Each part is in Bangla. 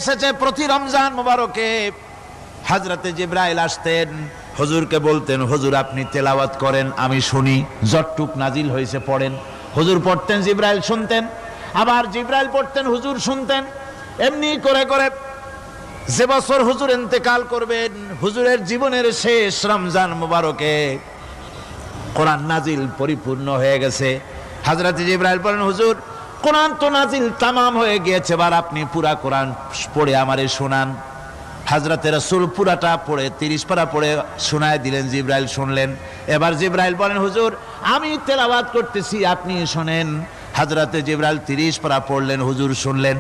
এসেছে প্রতি রমজান মোবারকে হযরতে জিবরাইল আসতেন, হুজুরকে বলতেন, হুজুর আপনি তেলাওয়াত করেন আমি শুনি, যতটুক নাজিল হয়েছে পড়েন। হুজুর পড়তেন, জিবরাইল শুনতেন, আবার জিবরাইল পড়তেন, হুজুর শুনতেন। এমনি করে করে যে বছর হুজুর ইন্তেকাল করবেন, হুজুরের জীবনের শেষ রমজান মোবারকে কোরআন নাজিল পরিপূর্ণ হয়ে গেছে। হযরত জিবরাইল বলেন, হুজুর কোরআন তো নাজিল তামাম হয়ে গিয়েছে, এবার আপনি পুরা কোরআন পড়ে আমারে শোনান। হযরতে রাসূল পুরাটা পড়ে 30 পারা পড়ে শোনায় দিলেন, জিবরাইল শুনলেন। এবার জিবরাইল বলেন, হুজুর আমি তেলাওয়াত করতেছি আপনি শোনেন। হযরতে জিবরাইল 30 পারা পড়লেন, হুজুর শুনলেন।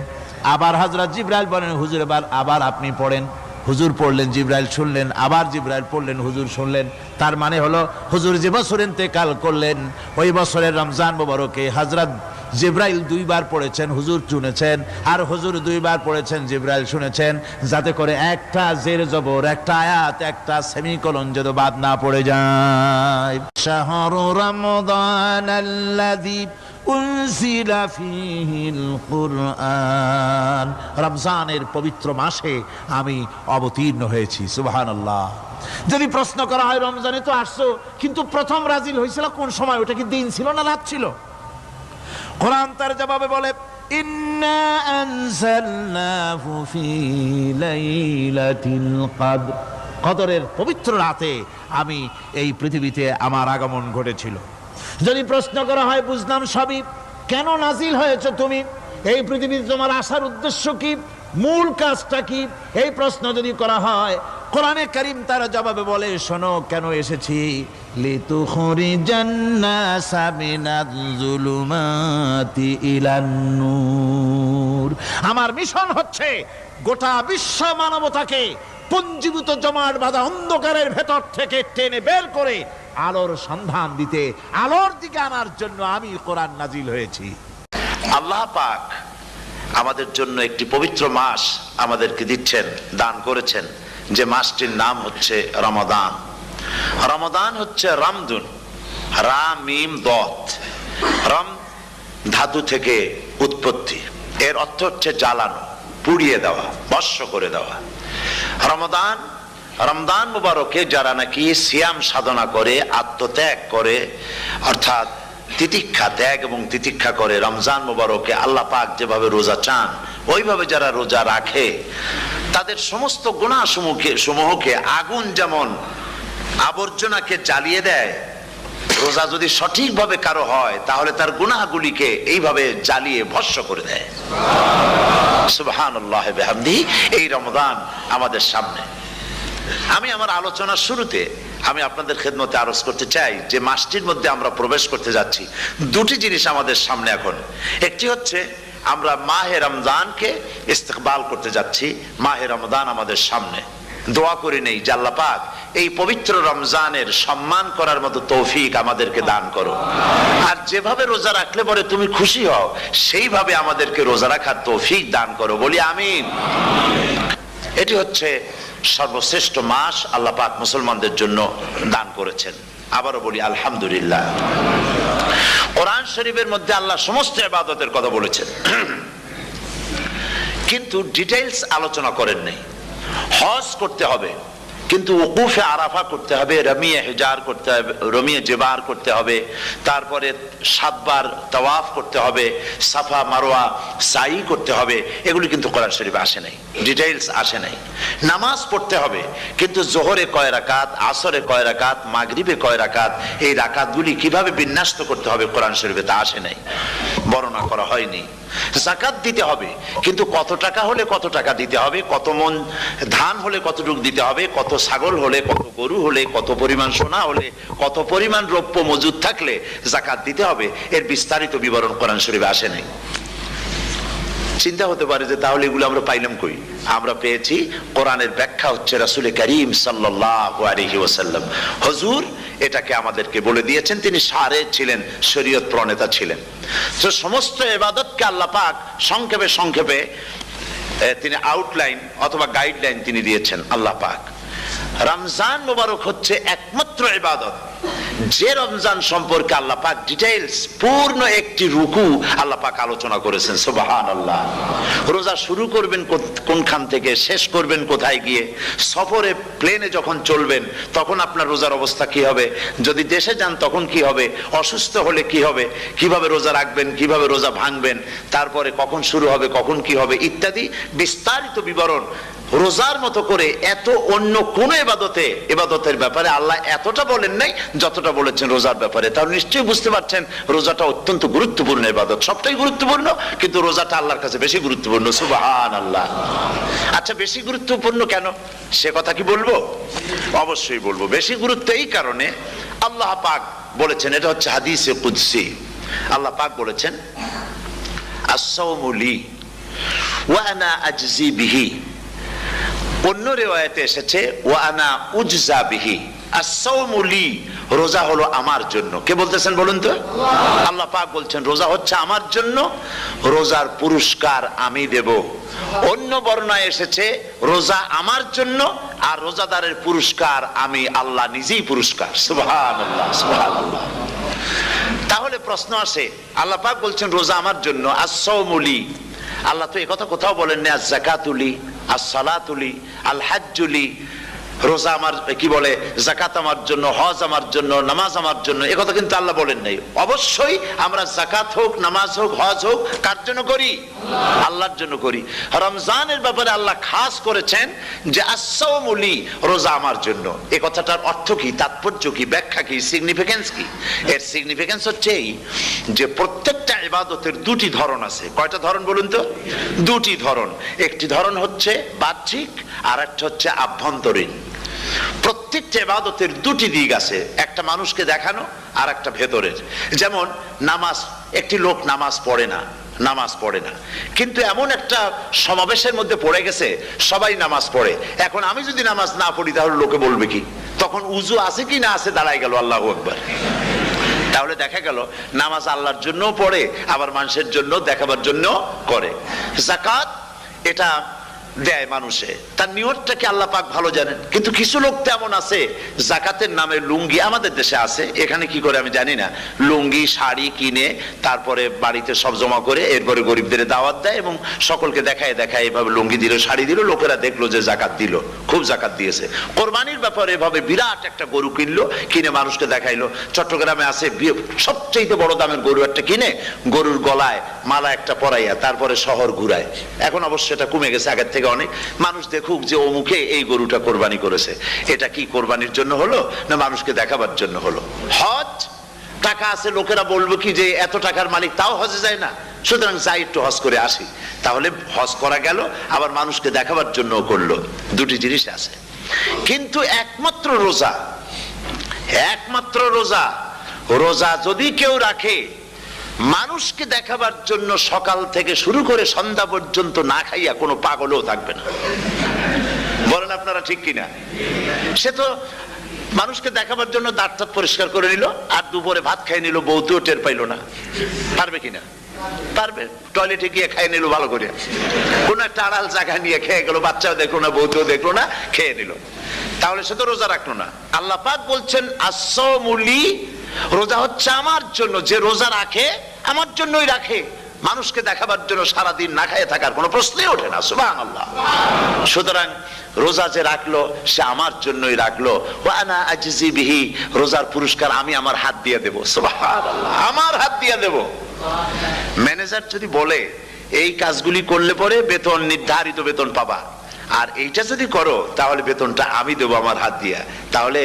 আবার হযরত জিবরাইল বলেন, হুজুর আবার আপনি পড়েন। হুজুর পড়লেন, জিবরাইল শুনলেন, আবার জিবরাইল পড়লেন, হুজুর শুনলেন। তার মানে হলো হুজুর যে বছর ইন্তেকাল করলেন ওই বছরের রমজান মোবারকে হযরত জিবরাইল 2 বার পড়েছেন, হুজুর শুনেছেন, আর হুজুর 2 বার পড়েছেন, জিবরাইল শুনেছেন, যাতে করে একটা জের জবর, একটা আয়াত, একটা সেমিকোলন যেন বাদ না পড়ে যায়। শাহরু রমাদান আল্লাযী উনজিলা ফীহিল কুরআন, রমজানের পবিত্র মাসে আমি অবতীর্ণ হয়েছি। সুবহানাল্লাহ। যদি প্রশ্ন করা হয় রমজানে তো আসছো, কিন্তু প্রথম নাজিল হয়েছিল কোন সময়? ওটা কি দিন ছিল না রাত ছিল? কোরআন তার জবাবে বলে, ইন্না আনজালনাহু ফি লাইলাতিল কদর, কদরের পবিত্র রাতে আমি এই পৃথিবীতে আমার আগমন ঘটেছিল। যদি প্রশ্ন করা হয় বুঝলাম সবই, কেন নাজিল হয়েছে তুমি, এই পৃথিবীতে তোমার আসার উদ্দেশ্য কি, মূল কাজটা কি, এই প্রশ্ন যদি করা হয় কোরআনে কারীম তার জবাবে বলে, শোনো কেন এসেছি, লিতুখরিজান নাসা মিনাজ যুলুমাতি ইলান নূর। আমার মিশন হচ্ছে গোটা বিশ্ব মানবতাকে পুঞ্জীভূত জমাট বাঁধা অন্ধকারের ভেতর থেকে টেনে বের করে আলোর সন্ধান দিতে, আলোর দিকে আনার জন্য আমি কোরআন নাজিল হয়েছি। আল্লাহ পাক আমাদের জন্য একটি পবিত্র মাস আমাদেরকে দিচ্ছেন, দান করেছেন, যে মাসটির নাম হচ্ছে রমাদান। রমাদান হচ্ছে রামদুন, রা মিম দত, রম ধাতু থেকে উৎপত্তি, এর অর্থ হচ্ছে জ্বালানো, পুড়িয়ে দেওয়া, ভস্ম করে দেওয়া। রমাদান, রমজান মুবারকে যারা নাকি সিয়াম সাধনা করে, আত্মত্যাগ করে, অর্থাৎ তিতিক্ষা, ত্যাগ এবং তিতিক্ষা করে, রমজান মুবারকে আল্লাহ পাক যেভাবে রোজা চান ওইভাবে যারা রোজা রাখে, তাদের সমস্ত গুনাহ সমূহকে আগুন যেমন আবর্জনাকে জ্বালিয়ে দেয়, রোজা যদি সঠিকভাবে কারো হয় তাহলে তার গুনাহগুলিকে এইভাবে জ্বালিয়ে ভস্ম করে দেয়। সুবহানাল্লাহি ওয়া বিহামদিহি। এই রমাদান আমাদের সামনে। আমি আমার আলোচনার শুরুতে আমি আপনাদের খেদমতে আরজ করতে চাই যে মাসটির মধ্যে আমরা প্রবেশ করতে যাচ্ছি, দুটি জিনিস আমাদের সামনে এখন। একটি হচ্ছে আমরা মাহে রমজানকে ইস্তেকবাল করতে যাচ্ছি, মাহে রমজান আমাদের সামনে। দোয়া করে নেই যে আল্লাহ পাক এই পবিত্র রমজানের সম্মান করার মতো তৌফিক আমাদেরকে দান করো, আর যেভাবে রোজা রাখলে পরে তুমি খুশি হও সেইভাবে আমাদেরকে রোজা রাখার তৌফিক দান করো, বলি আমিন। এটি হচ্ছে সর্বশ্রেষ্ঠ মাস আল্লাহ পাক মুসলমানদের জন্য দান করেছেন। আবারও বলি আলহামদুলিল্লাহ। কোরআন শরীফের মধ্যে আল্লাহ সমস্ত ইবাদতের কথা বলেছেন, কিন্তু ডিটেইলস আলোচনা করেন নাই। হজ করতে হবে, কিন্তু ওকুফে আরাফা করতে হবে, রমিয়ে হিজার করতে হবে, রমিয়ে জেবার করতে হবে, তারপরে 7 বার তাওয়াফ করতে হবে, সাফা মারওয়া সাই করতে হবে। এগুলি কিন্তু কোরআন শরীফে আসে নাই, ডিটেইলস আসে নাই। নামাজ পড়তে হবে, কিন্তু জোহরে কয় রাকাত, আসরে কয় রাকাত, মাগরিবে কয় রাকাত, এই রাকাতগুলি কিভাবে বিন্যস্ত করতে হবে কোরআন শরীফে তা আসে নাই, বর্ণনা করা হয়নি। যাকাত দিতে হবে, কিন্তু কত টাকা হলে কত টাকা দিতে হবে, কত মন ধান হলে কতটুকু দিতে হবে, কত ছাগল হলে, কত গরু হলে, কত পরিমাণ সোনা হলে, কত পরিমাণ রৌপ্য মজুদ থাকলে যাকাত দিতে হবে, এর বিস্তারিত বিবরণ কোরআন শরীফে আসে নাই। চিন্তা হতে পারে যে তাহলে এগুলো আমরা পাইলাম কই? আমরা পেয়েছি কোরআনের ব্যাখ্যা হচ্ছে রাসূল করিম সাল্লাল্লাহু আলাইহি ওয়াসাল্লাম, হুজুর এটাকে আমাদেরকে বলে দিয়েছেন। তিনি সারে ছিলেন, শরীয়ত প্রণেতা ছিলেন। তো সমস্ত ইবাদতকে আল্লাহ পাক সংক্ষেপে সংক্ষেপে তিনি আউটলাইন অথবা গাইডলাইন তিনি দিয়েছেন আল্লাহ পাক। রমজান মুবারক হচ্ছে একমাত্র ইবাদত যে রমজান সম্পর্কে আল্লাহ পাক ডিটেইলস পূর্ণ একটি রুকু আল্লাহ পাক আলোচনা করেছেন। সুবহানাল্লাহ। রোজা শুরু করবেন কোনখান থেকে, শেষ করবেন কোথায় গিয়ে, সফরে প্লেনে যখন চলবেন তখন আপনার রোজার অবস্থা কি হবে, যদি দেশে যান তখন কি হবে, অসুস্থ হলে কি হবে, কিভাবে রোজা রাখবেন, কিভাবে রোজা ভাঙবেন, তারপরে কখন শুরু হবে, কখন কি হবে ইত্যাদি বিস্তারিত বিবরণ। রোজার মতো করে এত অন্য কোন ইবাদতের ব্যাপারে আল্লাহ এতটা বলেন নাই যতটা বলেছেন রোজার ব্যাপারে। তাহলে নিশ্চয়ই বুঝতে পারছেন রোজাটা অত্যন্ত গুরুত্বপূর্ণ ইবাদত। সবটাই গুরুত্বপূর্ণ, কিন্তু রোজাটা আল্লাহর কাছে বেশি গুরুত্বপূর্ণ। সুবহানাল্লাহ। আচ্ছা, বেশি গুরুত্বপূর্ণ কেন সে কথা কি বলবো? অবশ্যই বলবো। বেশি গুরুত্ব এই কারণে, আল্লাহ পাক বলেছেন, এটা হচ্ছে হাদিসে কুদসি, আল্লাহ পাক বলেছেন আস-সাওমু লি ওয়া আনা আজজি বিহি। অন্য রিওয়ায়াতে এসেছে ওয়া আনা উজজা বিহি। আস-সাওমু লি, রোজা হলো আমার জন্য। কে বলতেছেন বলুন তো? আল্লাহ পাক বলছেন রোজা হচ্ছে আমার জন্য, রোজার পুরস্কার আমি দেব। অন্য বর্ণনায় এসেছে রোজা আমার জন্য আর রোজাদারের পুরস্কার আমি আল্লাহ নিজেই পুরস্কার। সুবহানাল্লাহ, সুবহানাল্লাহ। তাহলে প্রশ্ন আসে, আল্লাহ পাক বলছেন রোজা আমার জন্য, আস-সাওমু লি। আল্লাহ তো একথা কোথাও বলেন না আজ-যাকাতুলি, আস-সালাতুলি, আল-হাজ্জুলি। রোজা আমার কি বলে, যাকাত আমার জন্য, হজ আমার জন্য, নামাজ আমার জন্য, একথা কিন্তু আল্লাহ বলেন নাই। অবশ্যই আমরা যাকাত হোক, নামাজ হোক, হজ হোক কার জন্য করি? আল্লাহর জন্য করি। রমজানের ব্যাপারে আল্লাহ খাস করেছেন যে আস-সাওমু লি, রোজা আমার জন্য। এই কথাটার অর্থ কি, তাৎপর্য কি, ব্যাখ্যা কি, সিগনিফিকেন্স কি? এর সিগনিফিকেন্স হচ্ছে এই যে প্রত্যেকটা ইবাদতের দুটি ধরন আছে। কয়টা ধরন বলুন তো? দুটি ধরন। একটি ধরন হচ্ছে বাহ্যিক আর একটা হচ্ছে আভ্যন্তরীণ। প্রত্যেকটা ইবাদতের দুটি দিক আছে, একটা মানুষকে দেখানো আর একটা ভেতরের। যেমন নামাজ, একটি লোক নামাজ পড়ে না, কিন্তু এমন একটা সমাবেশের মধ্যে পড়ে গেছে সবাই নামাজ পড়ে। এখন আমি যদি নামাজ না পড়ি তাহলে লোকে বলবে কি? তখন উজু আছে কি না আছে দাঁড়ায় গেল, আল্লাহু আকবার। তাহলে দেখা গেল নামাজ আল্লাহর জন্য পড়ে, আবার মানুষের জন্য দেখাবার জন্য করে। যাকাত এটা দেয় মানুষে, তার নিয়তটাকে আল্লাহ পাক ভালো জানেন। কিন্তু কিছু লোক তেমন আছে যাকাতের নামে লুঙ্গি, আমাদের দেশে আছে, এখানে কি করে আমি জানি না, লুঙ্গি শাড়ি কিনে তারপরে বাড়িতে সব জমা করে এরপরে গরিবদের দাওয়াত দেয় এবং সকলকে দেখায় এভাবে লুঙ্গি দিল, শাড়ি দিল, লোকেরা দেখলো যে যাকাত দিল, খুব যাকাত দিয়েছে। কোরবানির ব্যাপারে এভাবে বিরাট একটা গরু কিনলো, কিনে মানুষকে দেখাইলো। চট্টগ্রামে আছে সবচেয়ে বড় দামের গরু একটা কিনে গরুর গলায় মালা একটা পরাইয়া তারপরে শহর ঘুরায়। এখন অবশ্য এটা কমে গেছে আগের থেকে অনেক। মানুষ দেখুক যে অমুকে এই গরুটা কোরবানি করেছে। এটা কি কোরবানির জন্য হলো না মানুষকে দেখাবার জন্য হলো? হজ, টাকা আছে, লোকেরা বলবো কি যে এত টাকার মালিক তাও হজে যায় না, সুতরাং যাই একটু হজ করে আসি। তাহলে হজ করা গেল, আবার মানুষকে দেখাবার জন্য করলো। দুটি জিনিস আছে। কিন্তু একমাত্র রোজা যদি কেউ রাখে মানুষকে দেখাবার জন্য, সকাল থেকে শুরু করে সন্ধ্যা পর্যন্ত না খাইয়া কোনো পাগলও থাকবে না। বলেন আপনারা ঠিক কিনা? সে তো মানুষকে দেখাবার জন্য দাঁত পরিষ্কার করে নিল আর দুপুরে ভাত খাই নিল, বউতেও টের পাইল না। পারবে কিনা? পারবে। টয়লেটে গিয়ে খাই নিল ভালো করে, কোন একটা আড়াল জায়গা নিয়ে খেয়ে গেল, বাচ্চাও দেখলো না, বউতেও দেখলো না, খেয়ে নিল। তাহলে সে তো রোজা রাখলো না। আল্লাহ পাক বলছেন আস-সাওমু লি, রোজা হচ্ছে আমার জন্য। যে রোজা রাখে আমার জন্যই রাখে, মানুষকে দেখাবার জন্য সারাদিন না খাইয়ে থাকার কোনো প্রশ্নই ওঠে না। সুবহানাল্লাহ। সুতরাং রোজা যে রাখলো সে আমার জন্যই রাখলো। ওয়া আনা আজজি বিহি, রোজার পুরস্কার আমি আমার হাত দিয়ে দেব। সুবহানাল্লাহ, আমার হাত দিয়ে দেব। ম্যানেজার যদি বলে এই কাজগুলি করলে পরে বেতন, নির্ধারিত বেতন পাবা, আর এইটা যদি করো তাহলে বেতনটা আমি দেবো আমার হাত দিয়া, তাহলে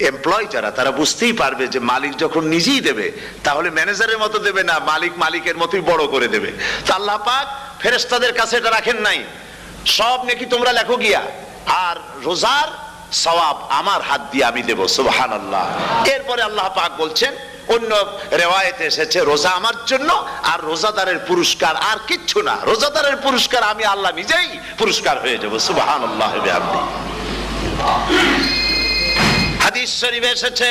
এমপ্লয় যারা তারা বুঝতেই পারবে যে মালিক যখন নিজেই দেবে তাহলে ম্যানেজারের মতো দেবে না, মালিকের মতোই বড় করে দেবে। তো আল্লাহ পাক ফেরেশতাদের কাছে এটা রাখেন নাই, সব নেকি তোমরা লেখো গিয়া, আর রোজার সওয়াব আমার হাত দিয়ে আমি দেব। সুবহানাল্লাহ। এরপরে আল্লাহ পাক বলছেন, অন্য রিওয়ায়াতে এসেছে রোজা আমার জন্য আর রোজাদারের পুরস্কার আর কিচ্ছু না, রোজাদারের পুরস্কার আমি আল্লাহ নিজেই পুরস্কার হয়ে যাব। সুবহানাল্লাহ। হাদিস শরীফে এসেছে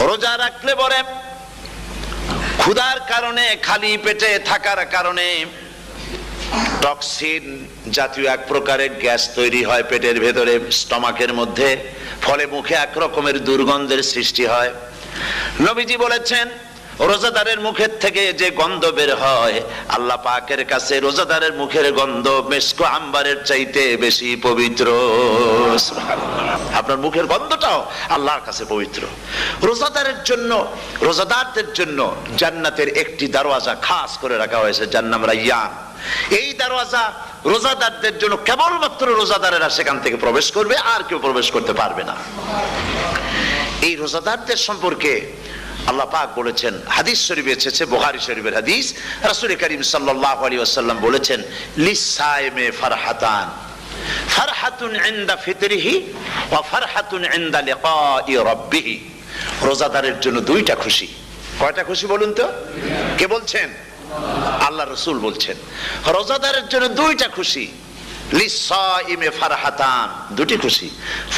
রোজা রাখলে পরে ক্ষুধার কারণে, খালি পেটে থাকার কারণে টক্সিন জাতীয় এক প্রকারের গ্যাস তৈরি হয় পেটের ভেতরে, স্টমাকের মধ্যে, ফলে মুখে এক রকমের দুর্গন্ধের সৃষ্টি হয়। নবীজি বলেছেন রোজাদারের মুখের থেকে যে গন্ধ বের হয়, আল্লাহ পাকের কাছে রোজাদারের মুখের গন্ধ মিস্ক আম্বারের চাইতে বেশি পবিত্র। আপনার মুখের গন্ধটাও আল্লাহর কাছে পবিত্র। রোজাদারের জন্য, রোজাদারদের জন্য জান্নাতের একটি দরওয়াজা খাস করে রাখা হয়েছে, যার নাম রায়্যান। এই দরওয়াজা রোজাদারদের জন্য, কেবলমাত্র রোজাদারেরা সেখান থেকে প্রবেশ করবে, আর কেউ প্রবেশ করতে পারবে না। এই রোজাদারদের সম্পর্কে আল্লাহ পাক বলেছেন, হাদিস শরীফে এসেছে, বুখারী শরীফের হাদিস, রাসূল করিম সাল্লাল্লাহু আলাইহি ওয়াসাল্লাম বলেছেন, লিসাইমে ফারহাতান, ফারহাতুন ইনদা ফিতরিহি ওয়া ফারহাতুন ইনদা লিকাই রাব্বিহি। রোজাদারের জন্য দুইটা খুশি। কয়টা খুশি বলুন তো? কে বলছেন? আল্লাহ রাসূল বলছেন রোজাদারের জন্য দুইটা খুশি। লিসাইমে ফারহাতান, দুটি খুশি।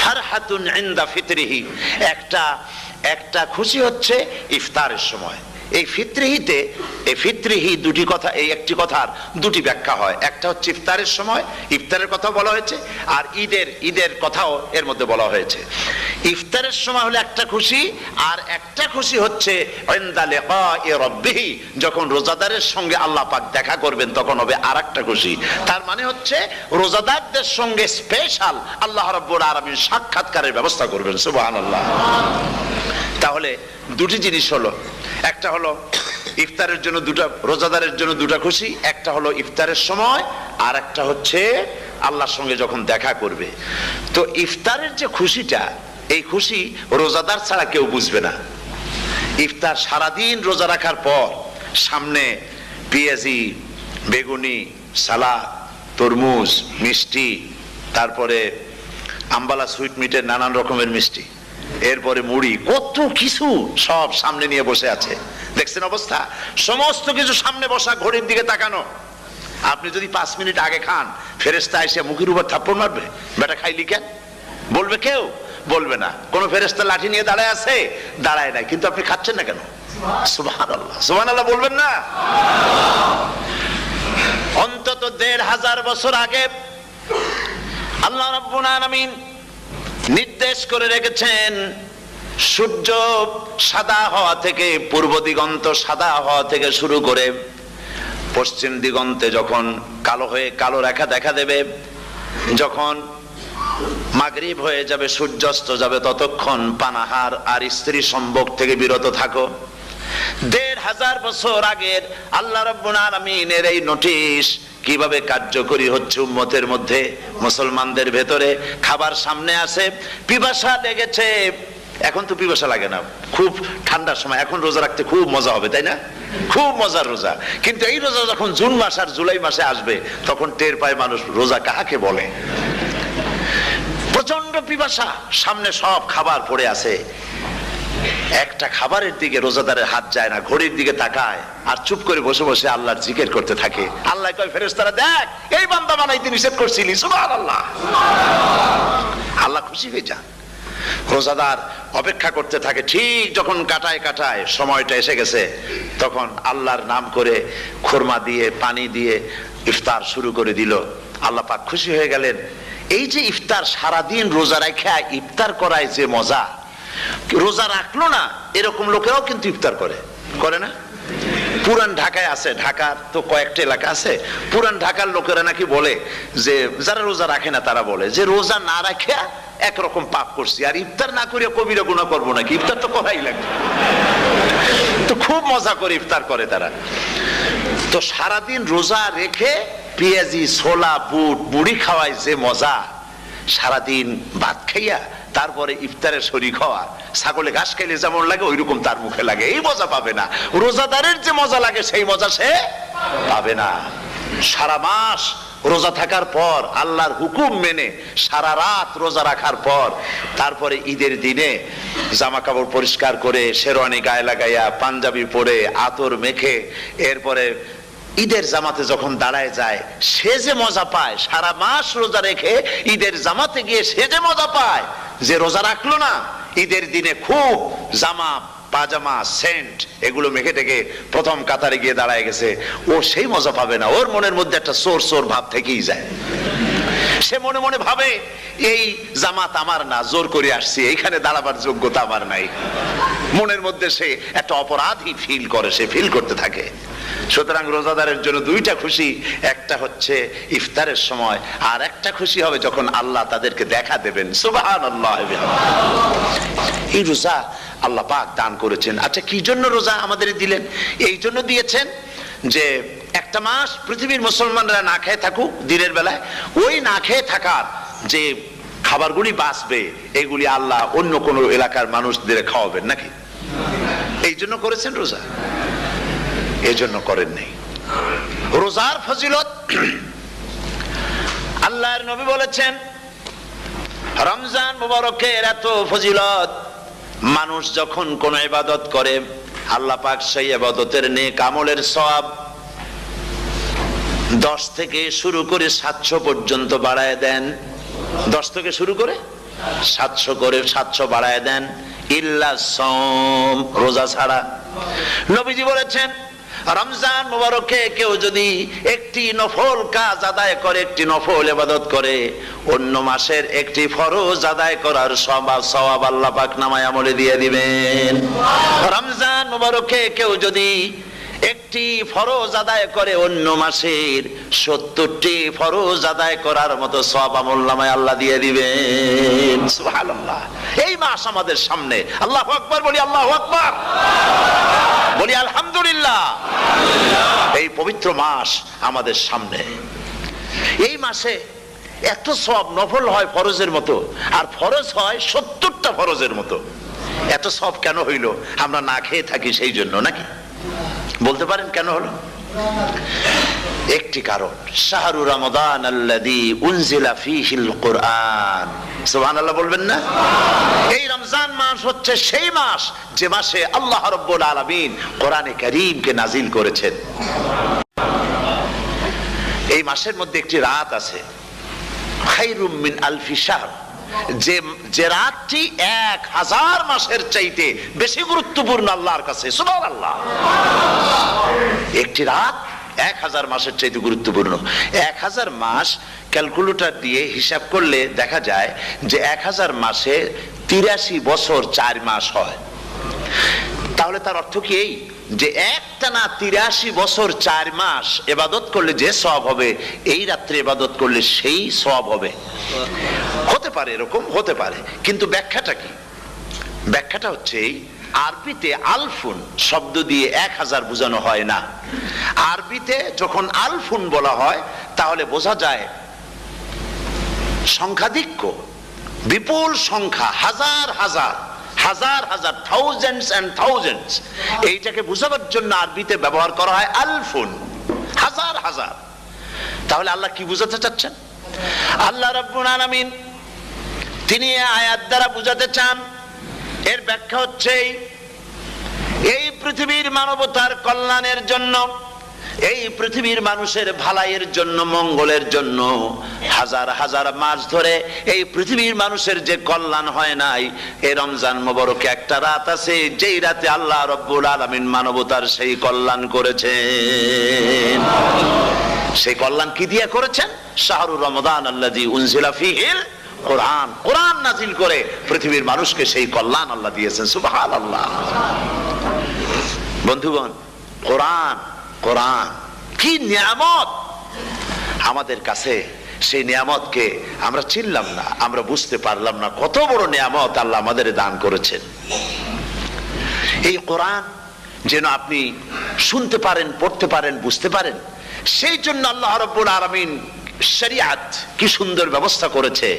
ফারহাতুন ইনদা ফিতরিহি, একটা খুশি হচ্ছে ইফতারের সময়। এই ফিতরিহিতে, এই ফিতরিহি দুটি কথা, এই একটি কথার দুটি ব্যাখ্যা হয়। একটা হচ্ছে ইফতারের সময়, ইফতারের কথা বলা হয়েছে, আর ঈদের কথাও এর মধ্যে বলা হয়েছে। ইফতারের সময় হলো একটা খুশি, আর একটা খুশি হচ্ছে ইনদা লিকাই রাব্বিহি, যখন রোজাদারের সঙ্গে আল্লাহ পাক দেখা করবেন তখন হবে আরেকটা খুশি। তার মানে হচ্ছে রোজাদারদের সঙ্গে স্পেশাল আল্লাহ রাব্বুল আলামিন সাক্ষাৎকারের ব্যবস্থা করবেন। সুবহানাল্লাহ। তাহলে দুটি জিনিস হলো, একটা হলো ইফতারের জন্য দুটা, রোজাদারের জন্য দুটা খুশি, একটা হলো ইফতারের সময়, আর একটা হচ্ছে আল্লাহর সঙ্গে যখন দেখা করবে। তো ইফতারের যে খুশিটা, এই খুশি রোজাদার ছাড়া কেউ বুঝবে না। ইফতার সারাদিন রোজা রাখার পর সামনে পেঁয়াজি, বেগুনি, সালাদ, তরমুজ, মিষ্টি, তারপরে আম্বালা সুইট মিটের নানান রকমের মিষ্টি, এরপরে মুড়ি, কত কিছু সব সামনে নিয়ে বসে আছে। দেখছেন অবস্থা? সমস্ত কিছু সামনে বসা, ঘড়ির দিকে তাকানো। আপনি যদি 5 মিনিট আগে খান, ফেরেশতা এসে মুখের উপর থাপ্পড় মারবে, বেটা খাইলি কেন? বলবে কেউ? বলবে না। কোন ফেরেশতা লাঠি নিয়ে দাঁড়ায় আছে? দাঁড়ায় নাই। কিন্তু আপনি খাচ্ছেন না কেন? সুবহানাল্লাহ, সুবহানাল্লাহ বলবেন না? অন্তত 1500 বছর আগে আল্লাহ রাব্বুল আলামিন নির্দেশ করে রেখেছেন, সূর্য সাদা হওয়া থেকে, পূর্ব দিগন্ত সাদা হওয়া থেকে শুরু করে পশ্চিম দিগন্তে যখন কালো রেখা দেখা দেবে, যখন মাগরিব হয়ে যাবে, সূর্যাস্ত যাবে, ততক্ষণ পানাহার আর স্ত্রী সম্ভোগ থেকে বিরত থাকো। 1500 বছর আগের আল্লাহ রাব্বুল আলামিনের এই নোটিশ কিভাবে কার্যকরী হচ্ছে উম্মতের মধ্যে, মুসলমানদের ভেতরে। খাবার সামনে আসে, পিপাসা লেগেছে, এখন তো পিপাসা লাগে না, খুব ঠান্ডার সময়, এখন রোজা রাখতে খুব মজা হবে, তাই না? খুব মজার রোজা। কিন্তু এই রোজা যখন জুন মাস আর জুলাই মাসে আসবে, তখন টের পায় মানুষ রোজা কাহাকে বলে। প্রচন্ড পিপাসা, সামনে সব খাবার পড়ে আছে, একটা খাবারের দিকে রোজাদারের হাত যায় না, ঘড়ির দিকে তাকায় আর চুপ করে বসে বসে আল্লাহর জিকির করতে থাকে। আল্লাহ কয়, ফেরেশতারা দেখ, এই বান্দা বানাইতে নিষেধ করছিলি। সুবহানাল্লাহ। আল্লাহ খুশি হয়ে যান। রোজাদার অপেক্ষা করতে থাকে, ঠিক যখন কাটায় সময়টা এসে গেছে, তখন আল্লাহর নাম করে খুরমা দিয়ে, পানি দিয়ে ইফতার শুরু করে দিল। আল্লাহ পাক খুশি হয়ে গেলেন। এই যে ইফতার, সারাদিন রোজা রাখা ইফতার করায় যে মজা, রোজা রাখলো না এরকম লোকেরাও কিন্তু ইফতার করে না? পুরান ঢাকায় আছে, ঢাকার তো কয়েকটা এলাকা আছে, পুরান ঢাকার লোকেরা নাকি বলে যে, যারা রোজা রাখে না তারা বলে যে, রোজা না রাখে একরকম পাপ করছি, আর ইফতার না করিয়া কবিরা গুনাহ করবো নাকি? ইফতার তো করাই লাগবে। তো খুব মজা করে ইফতার করে তারা। তো সারাদিন রোজা রেখে পেঁয়াজি, ছোলা, বুট, মুড়ি খাওয়ায় যে মজা, সারাদিন ভাত খাইয়া তারপরে ইফতারের শরীক হওয়া, ছাগলে ঘাস খাইলে যেমন লাগে ওইরকম তার মুখে লাগে, এই মজা পাবে না। রোজাদারের যে মজা লাগে সেই মজা সে পাবে না। সারা মাস রোজা থাকার পর, আল্লাহর হুকুম মেনে সারা রাত রোজা রাখার পর, তারপরে ঈদের দিনে জামা কাপড় পরিষ্কার করে, শেরওয়ানি গায়ে লাগাইয়া, পাঞ্জাবি পরে, আতর মেখে, এরপরে ঈদের জামাতে যখন দাঁড়ায় যায়, সে যে মজা পায়, সারা মাস রোজা রেখে ঈদের জামাতে গিয়ে সে যে মজা পায়, যে রোজা রাখলো না, ঈদের দিনে খুব জামা পাজামা, সেন্ট এগুলো মেখে টেকে প্রথম কাতারে গিয়ে দাঁড়ায় গেছে, ও সেই মজা পাবে না। ওর মনের মধ্যে একটা সোর সোর ভাব থেকেই যায়। সে মনে মনে ভাবে এই জামাত আমার না, জোর করে আসছি, এইখানে দাঁড়াবার যোগ্যতা আমার নাই। মনের মধ্যে সে একটা অপরাধী ফিল করে, সে ফিল করতে থাকে। সুতরাং রোজাদারের জন্য দুইটা খুশি, একটা হচ্ছে ইফতারের সময়, আর একটা খুশি হবে যখন আল্লাহ তাদেরকে দেখা দেবেন। সুবহানাল্লাহ। এই রোজা আল্লাহ পাক দান করেছেন। আচ্ছা, কি জন্য রোজা আমাদের দিলেন? এই জন্য দিয়েছেন যে একটা মাস পৃথিবীর মুসলমানরা না খেয়ে থাকুক দিনের বেলায়, ওই না খেয়ে থাকার যে খাবারগুলি বাঁচবে এগুলি আল্লাহ অন্য কোন এলাকার মানুষদের খাওয়াবেন নাকি? এই জন্য করেছেন রোজা, এই জন্য করেন নাই। রোজার ফজিলত আল্লাহর নবী বলেছেন, রমজান মুবারকের এত ফজিলত, মানুষ যখন কোন ইবাদত করে আল্লাহ পাক সেই ইবাদতের নেক আমলের সওয়াব 10 থেকে শুরু করে 700 পর্যন্ত বাড়ায় দেন। 10 থেকে শুরু করে 700 বাড়ায় দেন, ইল্লা সাওম, রোজা ছাড়া। নবীজি বলেছেন, রমজান মুবারকে কেউ যদি একটি নফল কাজ আদায় করে, একটি নফল ইবাদত করে, অন্য মাসের একটি ফরজ আদায় করার সওয়াব আল্লাহ পাক নামায় আমলে দিয়ে দিবেন। রমজান মুবারকে কেউ যদি একটি ফরজ আদায় করে, অন্য মাসের 70টি ফরজ আদায় করার মতো সওয়াব আমলনামায় আল্লাহ দিয়ে দিবেন। সুবহানাল্লাহ। এই মাস আমাদের সামনে, আল্লাহু আকবার বলি, আল্লাহু আকবার বলি, আলহামদুলিল্লাহ। এই পবিত্র মাস আমাদের সামনে। এই মাসে এত সওয়াব, নফল হয় ফরজের মতো, আর ফরজ হয় 70টা ফরজের মতো। এত সওয়াব কেন হইল? আমরা না খেয়ে থাকি সেই জন্য নাকি? বলতে পারেন কেন হলো? একটি কারণ, শাহরু রমাদান আল্লাযী উনজিলা ফীহিল কুরআন। সুবহানাল্লাহ বলবেন না? এই রমজান মাস হচ্ছে সেই মাস যে মাসে আল্লাহ রাব্বুল আলামিন কোরআনে কারীমকে নাজিল করেছেন। এই মাসের মধ্যে একটি রাত আছে, খায়রুম মিন আলফি শাহর, যে রাতটি 1000 মাসের চাইতে বেশি গুরুত্বপূর্ণ আল্লাহর কাছে। সুবহানাল্লাহ। একটি রাত 1000 মাসের চাইতে গুরুত্বপূর্ণ। 1000 মাস ক্যালকুলেটর দিয়ে হিসাব করলে দেখা যায় যে 1000 মাসে 83 বছর 4 মাস হয়। তাহলে তার অর্থ কি এই যে একটানা 83 বছর 4 মাস ইবাদত করলে যে সওয়াব হবে, এই রাত্রে ইবাদত করলে সেই সওয়াব হবে? হতে পারে, এরকম হতে পারে, কিন্তু ব্যাখ্যাটা কি? ব্যাখ্যাটা হচ্ছে এই, আরবিতে আলফুন শব্দ দিয়ে 1000 বোঝানো হয় না। আরবিতে যখন আলফুন বলা হয় তাহলে বোঝা যায় সংখ্যাধিক্য, বিপুল সংখ্যা, হাজার হাজার হাজার হাজার, থাউজেন্ডস এন্ড থাউজেন্ডস। এইটাকে বোঝাবার জন্য আরবিতে ব্যবহার করা হয় আলফুন, হাজার হাজার। তাহলে আল্লাহ কি বুঝাতে চাচ্ছেন? আল্লাহ রাব্বুল আলামিন তিনি আয়াত দ্বারা বুঝাতে চান, এর ব্যাখ্যা হচ্ছে এই পৃথিবীর মানবতার কল্যাণের জন্য, এই পৃথিবীর মানুষের ভালাইয়ের জন্য, মঙ্গলের জন্য হাজার হাজার মাস ধরে এই পৃথিবীর মানুষের যে কল্যাণ হয় নাই, এই রমজান মুবারকে একটা রাত আছে যেই রাতে আল্লাহ রাব্বুল আলামিন মানবতার সেই কল্যাণ করেছেন। সেই কল্যাণ কি দিয়ে করেছেন? শাহরু রমাদান আল্লাযী উনজিলা ফীহিল কোরআন, কোরআন নাজিল করে পৃথিবীর মানুষকে সেই কল্যাণ আল্লাহ দিয়েছেন। সুবহানাল্লাহ। বন্ধুগণ, কোরআন, কোরআন কি নিয়ামত আমাদের কাছে! সেই নিয়ামতকে আমরা চিনলাম না, আমরা বুঝতে পারলাম না কত বড় নিয়ামত আল্লাহ আমাদের দান করেছেন। এই কোরআন যেন আপনি শুনতে পারেন, পড়তে পারেন, বুঝতে পারেন, সেই জন্য আল্লাহ রাব্বুল আলামিন শরিয়াত কি সুন্দর ব্যবস্থা করেছে।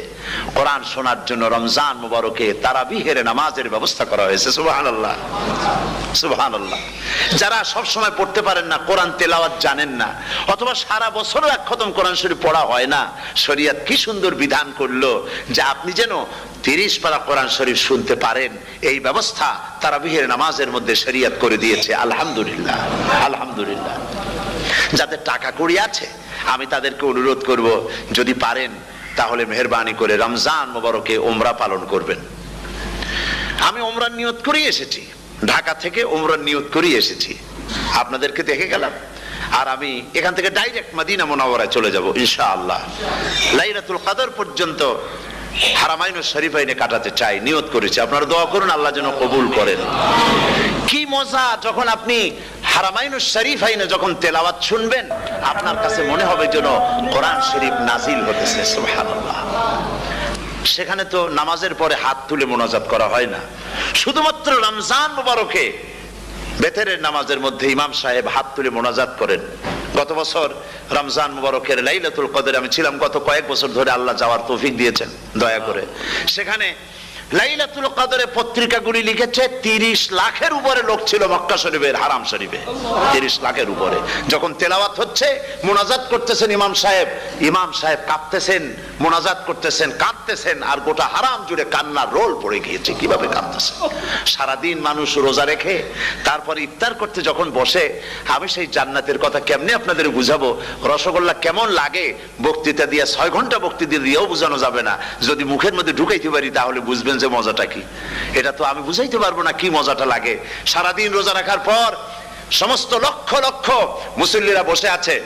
কোরআন শোনার জন্য রমজান মুবারকে তারাবিহের নামাজের ব্যবস্থা করা হয়েছে। সুবহানাল্লাহ, সুবহানাল্লাহ। যারা সব সময় পড়তে পারেন না, কোরআন তেলাওয়াত জানেন না, অথবা সারা বছরও এক খতম কোরআন শরীফ পড়া হয় না, শরিয়াত কি সুন্দর বিধান করলো যে আপনি যেন 30 পারা কোরআন শরীফ শুনতে পারেন। এই ব্যবস্থা তারাবিহের নামাজের মধ্যে শরিয়াত করে দিয়েছে। আলহামদুলিল্লাহ, আলহামদুলিল্লাহ। যাদের টাকা কড়ি আছে আমি তাদেরকে অনুরোধ করব, যদি পারেন তাহলে মেহেরবানি করে রমজান মুবারকে উমরা পালন করবেন। আমি উমরার নিয়ত করে এসেছি, ঢাকা থেকে উমরার নিয়ত করে এসেছি, আপনাদেরকে দেখে গেলাম, আর আমি এখান থেকে ডাইরেক্ট মদিনা মুনাওয়ারায় চলে যাব ইনশাআল্লাহ। লাইলাতুল কদর পর্যন্ত হারামাইন শরীফাইনে কাটাতে চাই, নিয়ত করেছি। আপনারা দোয়া করুন আল্লাহ যেন কবুল করেন। কি মজা যখন আপনি হারামাইন শরীফাইনে যখন তেলাওয়াত শুনবেন, আপনার কাছে মনে হবে যেন কোরআন শরীফ নাজিল হতেছে। সুবহানাল্লাহ। সেখানে তো নামাজের পরে হাত তুলে মোনাজাত করা হয় না, শুধুমাত্র রমজান মুবারকে বেতেরের নামাজের মধ্যে ইমাম সাহেব হাত তুলে মোনাজাত করেন। গত বছর রমজান মুবারকের লাইলাতুল কদরে আমি ছিলাম, গত কয়েক বছর ধরে আল্লাহ যাওয়ার তৌফিক দিয়েছেন দয়া করে। সেখানে লাইলাতুল কদরে পত্রিকাগুলি লিখেছে 30 লাখের উপরে লোক ছিল মক্কা শরীফের হারাম শরীফে, 30 লাখের উপরে। যখন তেলাওয়াত হচ্ছে, মোনাজাত করতেছেন ইমাম সাহেব কাঁপতেছেন, মোনাজাত করতেছেন, কাঁদতেছেন, আর গোটা হারাম জুড়ে কান্নার রোল পড়ে গিয়েছে। কিভাবে কাঁদতেছে! সারাদিন মানুষ রোজা রেখে তারপরে ইফতার করতে যখন বসে, আমি সেই জান্নাতের কথা কেমনে আপনাদের বুঝাবো? রসগোল্লা কেমন লাগে বক্তৃতা দিয়ে 6 ঘন্টা বক্তৃতা দিয়েও বোঝানো যাবে না। যদি মুখের মধ্যে ঢুকাইতে পারি তাহলে বুঝবেন যে মজাটা কি। এটা তো আমি বুঝাইতে পারবো না কি মজাটা লাগে। সারাদিন রোজা রাখার পর সমস্ত লক্ষ লক্ষ মুসল্লিরা বসে আছে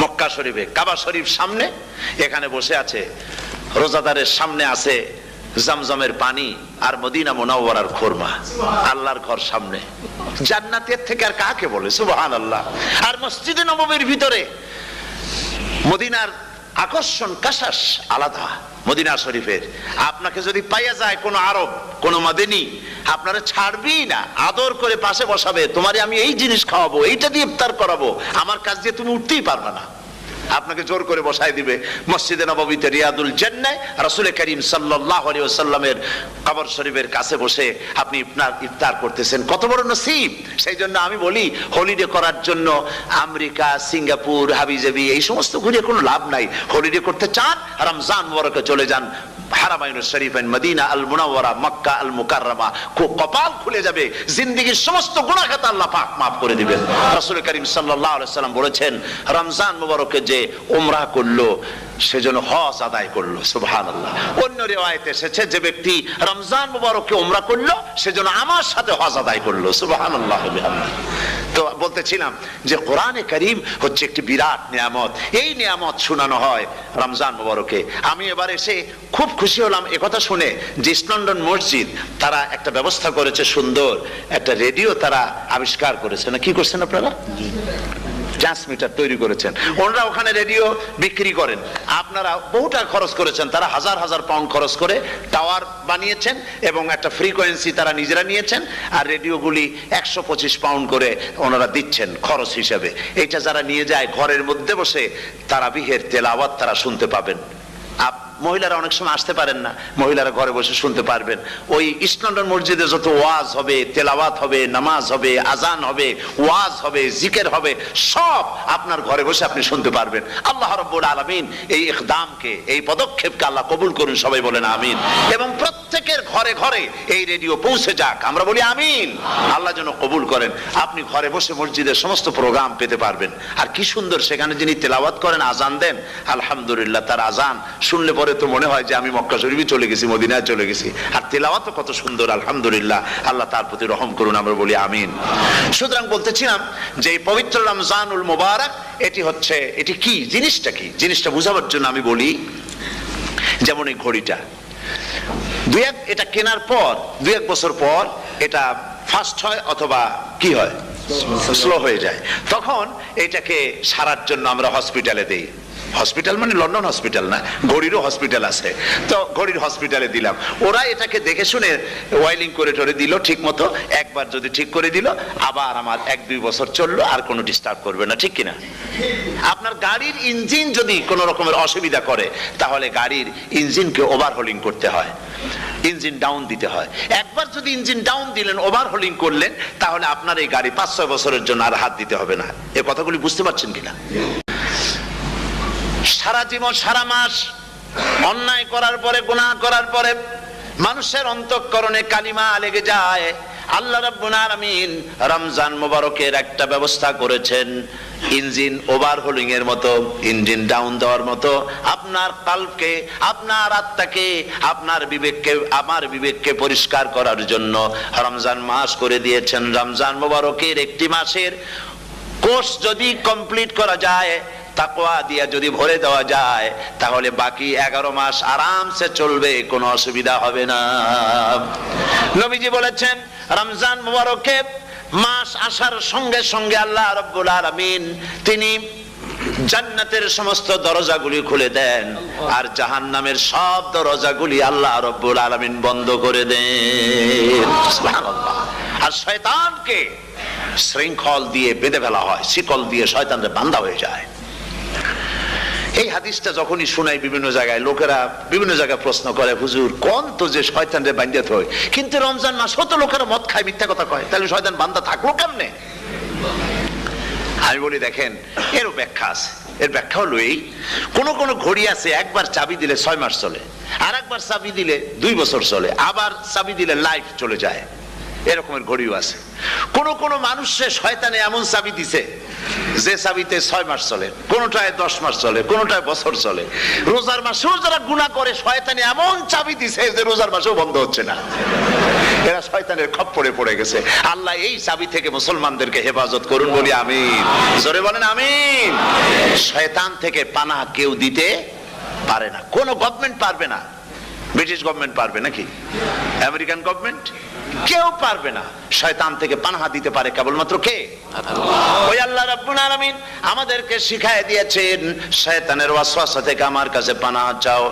মক্কা শরীফে, কাবা শরীফ সামনে, এখানে বসে আছে। রোজাদারের সামনে আছে জমজমের পানি আর মদিনা মুনাওয়ারার খুরমা। আল্লাহর ঘর সামনে, জান্নাতের থেকে আর কাকে বলে! সুবহানাল্লাহ। আর মসজিদে নববীর ভিতরে মদিনার আকর্ষণ কাশাস আলাদা। মদিনা শরীফের আপনাকে যদি পাইয়া যায় কোন আরব, কোন মাদানী, আপনারা ছাড়বেই না, আদর করে পাশে বসাবে। তোমারে আমি এই জিনিস খাওয়াবো, এইটা দিয়ে ইফতার করাবো, আমার কাছ দিয়ে তুমি উঠতেই পারবে না। আপনাকে জোর করে বসায় দিবে মসজিদে নববীতে, রিয়াদুল জান্নাহ, রাসূল করিম সাল্লাল্লাহু আলাইহি ওয়াসাল্লামের কবর শরীফের কাছে বসে আপনি ইফতার করতেছেন। কত বড় নসিব! সেই জন্য আমি বলি, হলিডে করার জন্য আমেরিকা, সিঙ্গাপুর, হাবিজাবি এই সমস্ত ঘুরে কোনো লাভ নাই। হলিডে করতে চান, রমজান মুবারকে চলে যান হারামাইন শরীফাইন, মদিনা আল মুনাওয়ারা, মক্কা আল মুকাররমা। কপাল খুলে যাবে, জিন্দেগীর সমস্ত গুনাহ খাতা আল্লাহ পাক maaf করে দিবেন। রাসূল করিম সাল্লাল্লাহু আলাইহি ওয়াসাল্লাম বলেছেন, রমজান মুবারকে যে উমরা করলো সেজন্য হজ আদায় করলো। সুবহানাল্লাহ। অন্য রিওয়ায়াতে এসেছে, যে ব্যক্তি রমজান মুবারকে উমরা করলো সেজন্য আমার সাথে হজ আদায় করলো। সুবহানাল্লাহ। তো বলতেছিলাম যে কোরআনে কারীম হচ্ছে একটি বিরাট নিয়ামত। এই নিয়ামত শোনানো হয় রমজান মুবারকে। আমি এবার এসে খুব খুশি হলাম একথা শুনে যে ইস্ট লন্ডন মসজিদ তারা একটা ব্যবস্থা করেছে, সুন্দর একটা রেডিও তারা আবিষ্কার করেছে। না কি করছেন আপনারা? ট্রান্সমিটার তৈরি করেছেন। ওনারা ওখানে রেডিও বিক্রি করেন। আপনারা বহু টাকা খরচ করেছেন, তারা হাজার হাজার পাউন্ড খরচ করে টাওয়ার বানিয়েছেন এবং একটা ফ্রিকোয়েন্সি তারা নিজেরা নিয়েছেন, আর রেডিওগুলি 125 পাউন্ড করে ওনারা দিচ্ছেন খরচ হিসাবে। এটা যারা নিয়ে যায় ঘরের মধ্যে বসে তারাবিহের তেলাওয়াত তারা শুনতে পাবেন। মহিলারা অনেক সময় আসতে পারেন না, মহিলারা ঘরে বসে শুনতে পারবেন। ওই ইস্ট লন্ডন মসজিদে যত ওয়াজ হবে, তেলাওয়াত হবে, নামাজ হবে, আজান হবে, ওয়াজ হবে, জিকির হবে, সব আপনার ঘরে বসে আপনি শুনতে পারবেন। আল্লাহ রাব্বুল আলামিন এই ইকদামকে, এই পদক্ষেপকে আল্লাহ কবুল করুন, সবাই বলেন আমিন। এবং প্রত্যেকের ঘরে ঘরে এই রেডিও পৌঁছে যাক, আমরা বলি আমিন। আল্লাহ যেন কবুল করেন। আপনি ঘরে বসে মসজিদের সমস্ত প্রোগ্রাম পেতে পারবেন। আর কি সুন্দর, সেখানে যিনি তেলাওয়াত করেন, আজান দেন, আলহামদুলিল্লাহ, তার আজান শুনলে পরে তো মনে হয় যে আমি মক্কা শরীফে চলে গেছি, মদিনায় চলে গেছি। আর তেলাওয়াত কত সুন্দর, আলহামদুলিল্লাহ। আল্লাহ তার প্রতি রহম করুন, আমরা বলি আমিন। সুতরাং বলতেছিলাম যে এই পবিত্র রমজানুল মুবারক, এটি কি, জিনিসটা কি, জিনিসটা বুঝাবার জন্য আমি বলি, যেমন এই ঘড়িটা এটা কেনার পর 2-1 বছর পর এটা ফাস্ট হয় অথবা কি হয়, স্লো হয়ে যায়। তখন এটাকে সারার জন্য আমরা হসপিটালে দেই। হসপিটাল মানে লন্ডন হসপিটাল না, ঘড়িরও হসপিটাল আছে। তো ঘড়ির হসপিটালে দিলাম, ওরা এটাকে দেখে শুনে ওয়াইলিং করে টরে দিল ঠিক মতো। একবার যদি ঠিক করে দিল, আবার আমার 1-2 বছর চললো, আর কোনো ডিস্টার্ব করবে না, ঠিক কিনা? আপনার গাড়ির ইঞ্জিন যদি কোনো রকমের অসুবিধা করে, তাহলে গাড়ির ইঞ্জিনকে ওভারহোলিং করতে হয়, ইঞ্জিন ডাউন দিতে হয়। একবার যদি ইঞ্জিন ডাউন দিলেন, ওভারহোলিং করলেন, তাহলে আপনার এই গাড়ি 5-6 বছরের জন্য আর হাত দিতে হবে না। এই কথাগুলি বুঝতে পারছেন কিনা? সারা জীবন, সারা মাস অন্যায় করার পরে, গুনাহ করার পরে মানুষের অন্তঃকরণে কালিমা লেগে যায়। আল্লাহ রাব্বুল আলামিন রমজান মুবারকের একটা ব্যবস্থা করেছেন, ইঞ্জিন ওভারহোলিং এর মতো, ইঞ্জিন ডাউন দেওয়ার মতো আপনার কালকে, আপনার আত্মাকে, আপনার বিবেককে, আমার বিবেককে পরিষ্কার করার জন্য রমজান মাস করে দিয়েছেন। রমজান মোবারকের একটি মাসের কোর্স যদি কমপ্লিট করা যায়, তাকওয়া দিয়ে যদি ভরে দেওয়া যায়, তাহলে বাকি 11 মাস আরামসে চলবে, কোনো অসুবিধা হবে না। নবীজি বলেছেন রমজান মুবারকে মাস আসার সঙ্গে সঙ্গে আল্লাহ রাব্বুল আলামিন তিনি জান্নাতের সমস্ত দরজাগুলি খুলে দেন, আর জাহান্নামের সব দরজাগুলি আল্লাহ রাব্বুল আলামিন বন্ধ করে দেন। সুবহানাল্লাহ। আর শয়তানকে শৃঙ্খল দিয়ে বেঁধে ফেলা হয়, শিকল দিয়ে শয়তানের বান্ধা হয়ে যায়। এই হাদিসটা যখনই শুনাই বিভিন্ন জায়গায়, লোকেরা বিভিন্ন জায়গায় প্রশ্ন করে, হুজুর কোন তো যে শয়তানের বান্ধা হয়, কিন্তু রমজান মাস তো লোকেরা মদ খায়, মিথ্যা কথা কয়, তাহলে শয়তান বান্ধা থাকলো কেমনে? আমি বলি দেখেন, এরও ব্যাখ্যা আছে। এর ব্যাখ্যা হলো এই, কোন কোন ঘড়ি আছে একবার চাবি দিলে 6 মাস চলে, আর একবার চাবি দিলে 2 বছর চলে, আবার চাবি দিলে লাইফ চলে যায়, এরকমের ঘড়িও আছে। কোন কোন মানুষে শয়তানে এমন চাবি দিছে যে চাবিতে 6 মাস চলে, কোনটায় 10 মাস চলে, কোনটায় বছর চলে। রোজার মাসেও যারা গুনাহ করে শয়তানে এমন চাবি দিছে যে রোজার মাসেও বন্ধ হচ্ছে না। এরা শয়তানের খপ্পরে পড়ে গেছে। আল্লাহ এই চাবি থেকে মুসলমানদেরকে হেফাজত করুন, বলি আমিন। জোরে বলেন আমিন। শয়তান থেকে পানাহ কেউ দিতে পারে না, কোন গভর্নমেন্ট পারবে না। ব্রিটিশ গভর্নমেন্ট পারবে নাকি? American government? কেউ পারবে না। শয়তান থেকে পানাহা দিতে পারে কেবলমাত্র কে? ওই আল্লাহ রাব্বুল আলামিন আমাদেরকে শিখায় দিয়েছেন, শয়তানের ওয়াসওয়াসা থেকে আমার কাছে পানাহা চাও।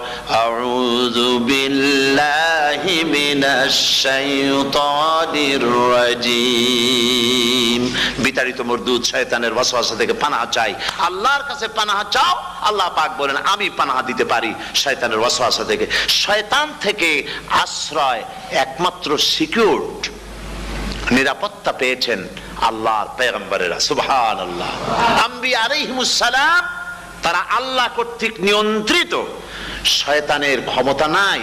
আউযু বিল্লাহি মিনাশ শাইতানির রাজিম। বিতাড়িত মরদুদ শয়তানের ওয়াসওয়াসা থেকে পানাহা চাই, আল্লাহর কাছে পানাহা চাও। আল্লাহ পাক বলেন আমি পানাহা দিতে পারি শয়তানের ওয়াসওয়াসা থেকে। শয়তান থেকে আশ্রয় একমাত্র সিকিউরড, নিরাপত্তা পেয়েছেন আল্লাহর পয়গম্বরেরা। সুবহানাল্লাহ। আম্বিয়া আলাইহিমুস সালাম তারা আল্লাহ কর্তৃক নিয়ন্ত্রিত, শয়তানের ক্ষমতা নাই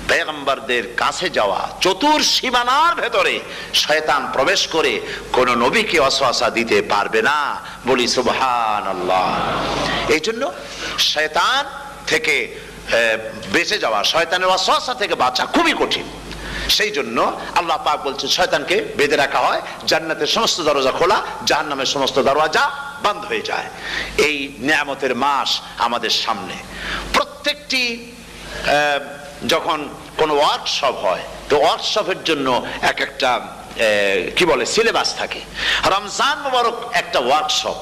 পয়গম্বরদের কাছে যাওয়া। চতুর সীমানার ভেতরে শয়তান প্রবেশ করে কোন নবীকে ওয়াসওয়াসা দিতে পারবে না, বলি সুবহানাল্লাহ। এই জন্য শয়তান থেকে বেঁচে যাওয়া, শয়তানের ওয়াসওয়াসা থেকে বাঁচা খুবই কঠিন। সেই জন্য আল্লাহ পাক বলছেন শয়তানকে বেঁধে রাখা হয়, জান্নাতের সমস্ত দরজা খোলা, জাহান্নামের সমস্ত দরজা বন্ধ হয়ে যায়। এই নিয়ামতের মাস আমাদের সামনে। প্রত্যেকটি যখন কোনো ওয়ার্কশপ হয়, তো ওয়ার্কশপের জন্য এক একটা কি বলে সিলেবাস থাকে। রমজান মুবারক একটা ওয়ার্কশপ।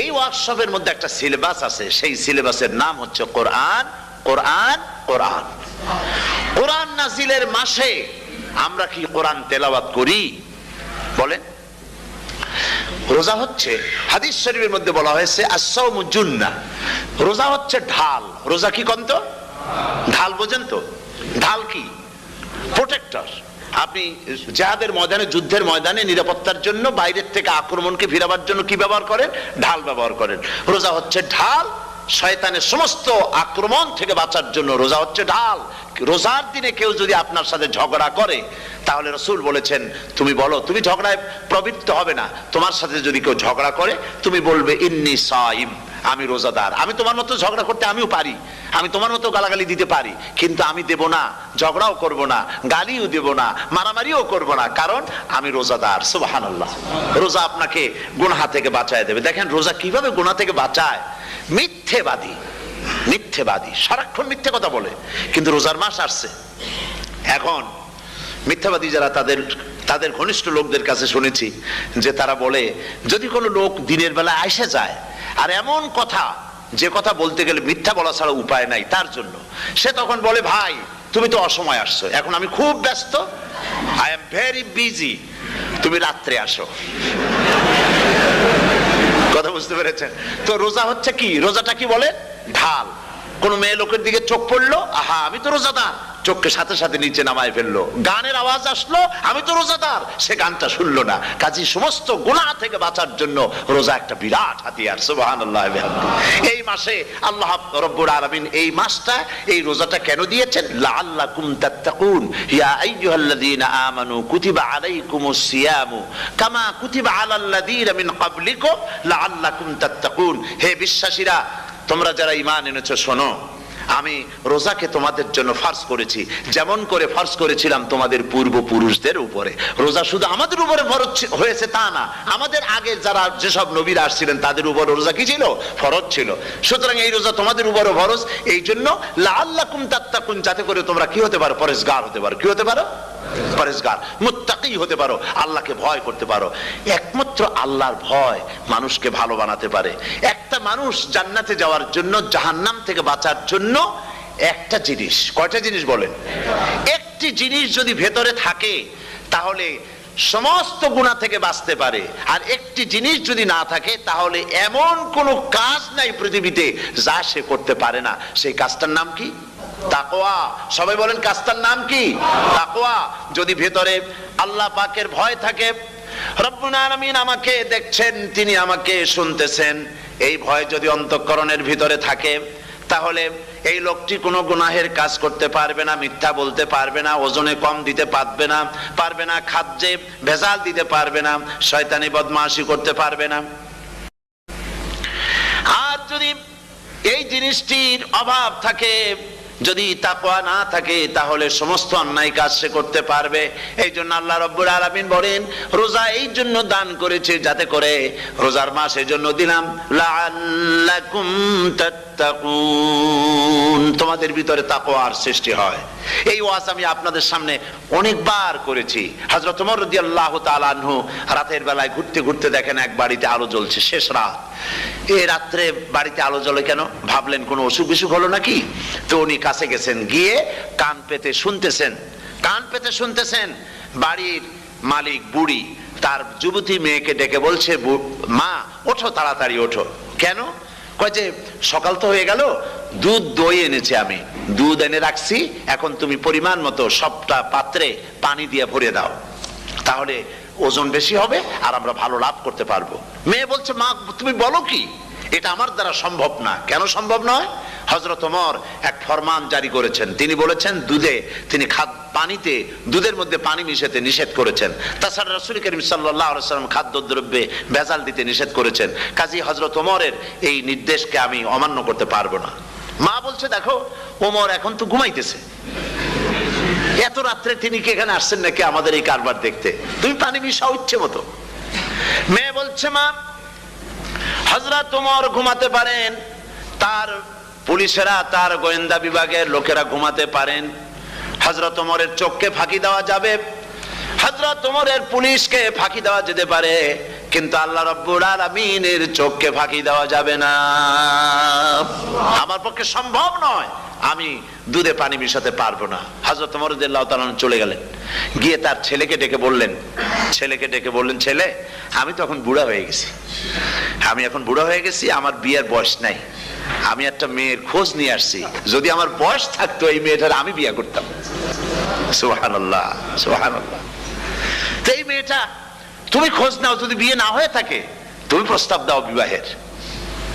এই ওয়ার্কশপের মধ্যে একটা সিলেবাস আছে, সেই সিলেবাসের নাম হচ্ছে কোরআন। কোরআন কোরআন কোরআন নাজিলের মাসে আমরা কি কোরআন তেলাওয়াত করি? বলেন। রোজা হচ্ছে, হাদিস শরীফের মধ্যে বলা হয়েছে আস-সাওমু জুন্নাহ, রোজা হচ্ছে ঢাল। রোজা কি কন্ত? ঢাল। বোঝেন তো ঢাল কি? প্রোটেক্টর। আপনি জিহাদের ময়দানে, যুদ্ধের ময়দানে নিরাপত্তার জন্য, বাইরের থেকে আক্রমণকে ফিরাবার জন্য কি ব্যবহার করেন? ঢাল ব্যবহার করেন। রোজা হচ্ছে ঢাল, শয়তানের সমস্ত আক্রমণ থেকে বাঁচার জন্য রোজা হচ্ছে ঢাল। রোজার দিনে কেউ যদি আপনার সাথে ঝগড়া করে, তাহলে রাসূল বলেছেন তুমি বলো, তুমি ঝগড়ায় প্রবৃত্ত হবে না। তোমার সাথে যদি কেউ ঝগড়া করে, তুমি বলবে ইন্নী সাইম, আমি রোজাদার। আমি তোমার মতো ঝগড়া করতে আমিও পারি, আমি তোমার মতো গালাগালি দিতে পারি, কিন্তু আমি দেব না, ঝগড়াও করব না, গালিও দেব না, মারামারিও করব না, কারণ আমি রোজাদার। সুবহানাল্লাহ। রোজা আপনাকে গুনাহ থেকে বাঁচায় দেবে। দেখেন রোজা কিভাবে গুনাহ থেকে বাঁচায়। মিথ্যেবাদী, মিথ্যেবাদী সারাক্ষণ মিথ্যে কথা বলে, কিন্তু রোজার মাস আসছে। এখন মিথ্যাবাদী যারা, তাদের ঘনিষ্ঠ লোকদের কাছে শুনেছি যে তারা বলে, যদি কোনো লোক দিনের বেলা আইসে যায় আর এমন কথা, যে কথা বলতে গেলে মিথ্যা বলা ছাড়া উপায় নাই তার জন্য, সে তখন বলে ভাই তুমি তো অসময় আসছো, এখন আমি খুব ব্যস্ত, আই এম ভেরি বিজি, তুমি রাত্রে আসো। কথা বুঝতে পেরেছেন তো? রোজা হচ্ছে কি? রোজাটা কি বলে? ঢাল। কোন মেয়ে লোকের দিকে চোখ পড়লো, আহা আমি তো রোজাদার, চোখকে সাথে সাথে নিচে নামায় ফেললো। গানের আওয়াজ আসলো, আমি তো রোজাদার, সে গানটা শুনলো না। কাজী সমস্ত গুনাহ থেকে বাঁচার জন্য রোজা একটা বিরাট হাতিয়ার। সুবহানাল্লাহ। এই মাসে আল্লাহ রব্বুল আলামিন এই মাসটা, এই রোজাটা কেন দিয়েছেন? লাআল্লাকুম তাত্তাকুন, ইয়া আইয়ুহাল্লাযীনা আমানু কুতিবা আলাইকুমুস সিয়ামু কামা কুতিবা আলাল্লাযীনা মিন ক্বাবলিকুম লাআল্লাকুম তাত্তাকুন। হে বিশ্বাসীরা, তোমরা যারা ঈমান এনেছো, শোনো, আমি রোজাকে তোমাদের জন্য ফরজ করেছি, যেমন করে ফরজ করেছিলাম তোমাদের পূর্বপুরুষদের উপরে। রোজা শুধু আমাদের উপরে ফরজ হয়েছে তা না, আমাদের আগে যারা যেসব নবীরা আসছিলেন তাদের উপর রোজা কি ছিল? ফরজ ছিল। সুতরাং এই রোজা তোমাদের উপরে ফরজ, এই জন্য লাআল্লাকুম তাত্তাকুন, যাতে করে তোমরা কি হতে পারো? পরেজগার হতে পারো। কি হতে পারো? পরেজগার, মুত্তাকি হতে পারো, আল্লাহকে ভয় করতে পারো। একমাত্র আল্লাহর ভয় মানুষকে ভালো বানাতে পারে। একটা মানুষ জান্নাতে যাওয়ার জন্য, জাহান্নাম থেকে বাঁচার জন্য একটা জিনিস, কয়টা জিনিস বলেন? একটি জিনিস যদি ভেতরে থাকে তাহলে সমস্ত গুনাহ থেকে বাঁচতে পারে। আর একটি জিনিস যদি না থাকে তাহলে এমন কোনো কাজ নাই পৃথিবীতে যা সে করতে পারে না। সেই কাজটার নাম কি? তাকওয়া। সবাই বলেন, কাজটার নাম কি? তাকওয়া। যদি ভেতরে আল্লাহ পাকের ভয় থাকে, রব্বুল আলামিন আমাকে দেখছেন, তিনি আমাকে শুনতেছেন, এই ভয় যদি অন্তঃকরণের ভিতরে থাকে তাহলে এই লোকটি কোনো গুনাহের কাজ করতে পারবে না, মিথ্যা বলতে পারবে না, ওজনে কম দিতে পারবে না, খাদ্যে ভেজাল দিতে পারবে না, শয়তানি বদমাশি করতে পারবে না। আর যদি এই জিনিসটির অভাব থাকে, যদি তাকওয়া না থাকে, তাহলে সমস্ত অন্যায় কাজ সে করতে পারবে। এই জন্য আল্লাহ রাব্বুল আলামিন বলেন, রোজা এই জন্য দান করেছে যাতে করে, রোজার মাস এই জন্য দিলাম, লাআল্লাকুম তাত্তাকুন, তোমাদের ভিতরে তাকওয়ার সৃষ্টি হয়। এই ওয়াজ আমি আপনাদের সামনে অনেকবার করেছি। হযরত ওমর রাদিয়াল্লাহু তাআলা আনহু রাতের বেলায় ঘুরতে ঘুরতে দেখেন এক বাড়িতে আলো জ্বলছে, শেষ রাত। এই রাত্রে বাড়িতে আলো জ্বলে কেন? ভাবলেন কোনো অসুখ বিসুখ হলো নাকি। তো উনি কাছে গেছেন, গিয়ে কান পেতে শুনতেছেন। বাড়ির মালিক বুড়ি তার যুবতী মেয়েকে ডেকে বলছে, মা ওঠো, তাড়াতাড়ি ওঠো। কেন? কয় যে সকাল তো হয়ে গেল, দুধ দই এনেছি, আমি দুধ এনে রাখছি, এখন তুমি পরিমাণ মতো সবটা পাত্রে পানি দিয়ে ভরে দাও, তাহলে ওজন বেশি হবে আর আমরা ভালো লাভ করতে পারবো। মেয়ে বলছে, মা তুমি বলো কি, এটা আমার দ্বারা সম্ভব না। কেন সম্ভব নয়? হযরত ওমর এক ফরমান জারি করেছেন, তিনি বলেছেন তিনি পানিতে, দুধের মধ্যে পানি মিশাতে নিষেধ করেছেন। তাছাড়া রাসূল করিম সাল্লাল্লাহু আলাইহি ওয়াসাল্লাম খাদ্যদ্রব্যে ভেজাল দিতে নিষেধ করেছেন। কাজী হযরত ওমরের এই নির্দেশকে আমি অমান্য করতে পারবো না। মা বলছে, দেখো ওমর এখন তো ঘুমাইতেছে, এত রাত্রে তিনি কি এখানে আসছেন নাকি আমাদের এই কারবার দেখতে? তুমি পানি মিশাও ইচ্ছে মতো। মেয়ে বলছে, মা হযরত ওমর ঘুমাতে পারেন, তার পুলিশেরা, তার গোয়েন্দা বিভাগের লোকেরা ঘুমাতে পারেন, হযরত ওমরের চোখকে ফাঁকি দেওয়া যাবে, হযরত ওমরের পুলিশকে ফাঁকি দেওয়া যেতে পারে, কিন্তু আল্লাহ রাব্বুল আলামিনের চোখকে ফাঁকি দেওয়া যাবে না। আমার পক্ষে সম্ভব নয়, আমি দুধে পানি মিশাতে পারবো না। হযরত ওমর রাদিয়াল্লাহু তাআলা চলে গেলেন, গিয়ে তার ছেলেকে ডেকে বললেন, ছেলে আমি তো এখন বুড়া হয়ে গেছি, আমার বিয়ের বয়স নাই, আমি একটা মেয়ের খোঁজ নিয়ে আসছি, যদি আমার বয়স থাকতো এই মেয়েটার আমি বিয়ে করতাম। সুবহানাল্লাহ, সুবহানাল্লাহ। তো এই মেয়েটা, তুমি খোঁজ নাও, যদি বিয়ে না হয়ে থাকে তুমি প্রস্তাব দাও বিবাহের।